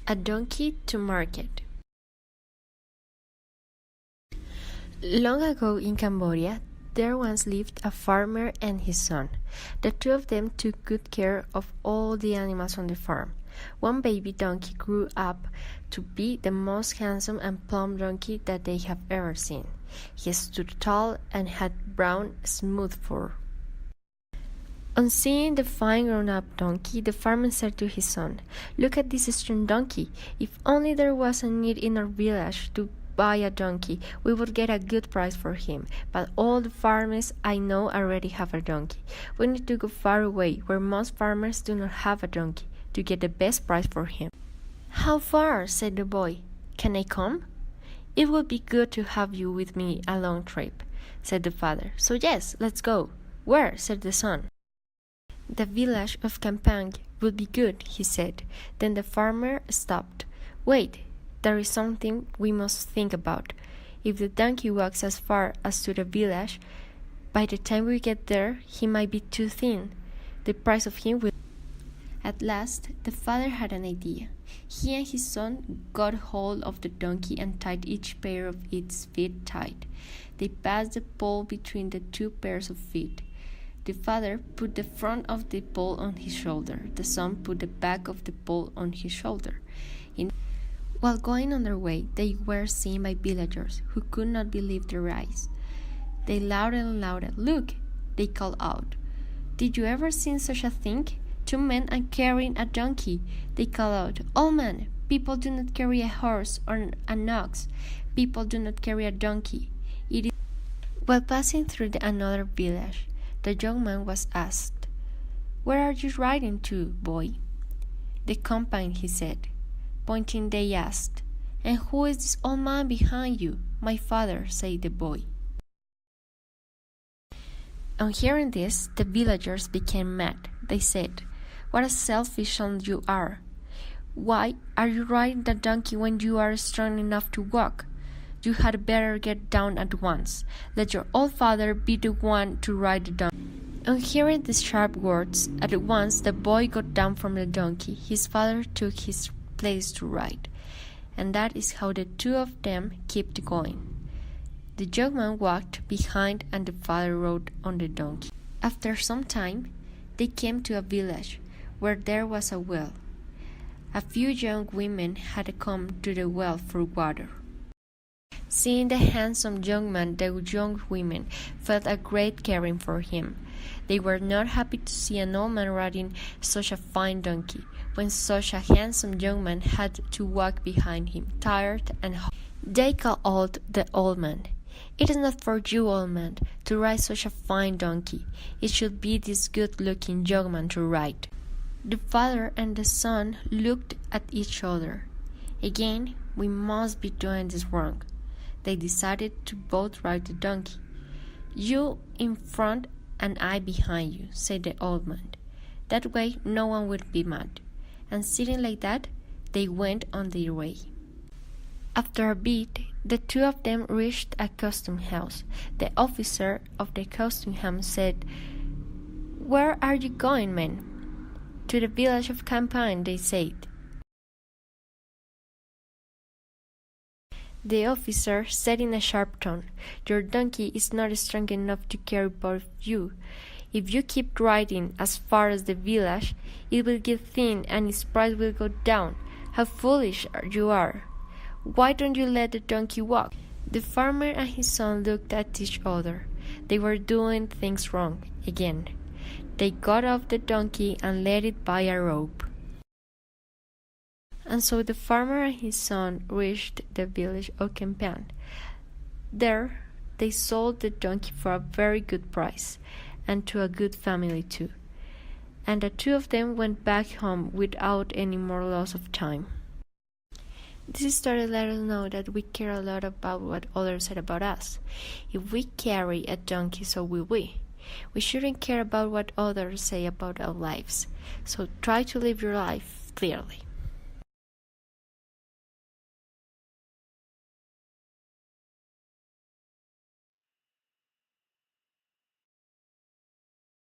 A donkey to market. Long ago in Cambodia, there once lived a farmer and his son. The two of them took good care of all the animals on the farm. One baby donkey grew up to be the most handsome and plump donkey that they have ever seen. He stood tall and had brown, smooth fur. On seeing the fine grown-up donkey, the farmer said to his son, "Look at this strong donkey. If only there was a need in our village to buy a donkey, we would get a good price for him. But all the farmers I know already have a donkey. We need to go far away, where most farmers do not have a donkey, to get the best price for him." "How far?" said the boy. "Can I come?" "It would be good to have you with me a long trip," said the father. "So yes, let's go." "Where?" said the son. "The village of Kampang would be good," he said. Then the farmer stopped. "Wait, there is something we must think about. If the donkey walks as far as to the village, by the time we get there, he might be too thin. The price of him will..." At last, the father had an idea. He and his son got hold of the donkey and tied each pair of its feet tight. They passed the pole between the two pairs of feet. The father put the front of the pole on his shoulder. The son put the back of the pole on his shoulder. While going on their way, they were seen by villagers who could not believe their eyes. They louder and louder. "Look!" they called out. "Did you ever see such a thing? Two men are carrying a donkey." They called out, "Old man, people do not carry a horse or an ox. People do not carry a donkey." While passing through another village, the young man was asked, "Where are you riding to, boy?" "The company," he said. Pointing, they asked, "And who is this old man behind you?" "My father," said the boy. On hearing this, the villagers became mad. They said, "What a selfish son you are! Why are you riding the donkey when you are strong enough to walk? You had better get down at once. Let your old father be the one to ride the donkey." On hearing these sharp words, at once the boy got down from the donkey. His father took his place to ride, and that is how the two of them kept going. The young man walked behind and the father rode on the donkey. After some time, they came to a village where there was a well. A few young women had come to the well for water. Seeing the handsome young man, the young women felt a great caring for him. They were not happy to see an old man riding such a fine donkey, when such a handsome young man had to walk behind him, tired and hot. They called the old man. "It is not for you, old man, to ride such a fine donkey. It should be this good-looking young man to ride." The father and the son looked at each other. "Again, we must be doing this wrong." They decided to both ride the donkey. "You in front and I behind you," said the old man. "That way no one will be mad." And sitting like that, they went on their way. After a bit, the two of them reached a custom house. The officer of the custom house said, "Where are you going, men?" "To the village of Kampang," they said. The officer said in a sharp tone, "Your donkey is not strong enough to carry both of you. If you keep riding as far as the village, it will get thin and its price will go down. How foolish you are! Why don't you let the donkey walk?" The farmer and his son looked at each other. They were doing things wrong again. They got off the donkey and led it by a rope. And so the farmer and his son reached the village of Kampang. There, they sold the donkey for a very good price, and to a good family too. And the two of them went back home without any more loss of time. This story let us know that we care a lot about what others said about us. If we carry a donkey, so will we. We shouldn't care about what others say about our lives. So try to live your life clearly.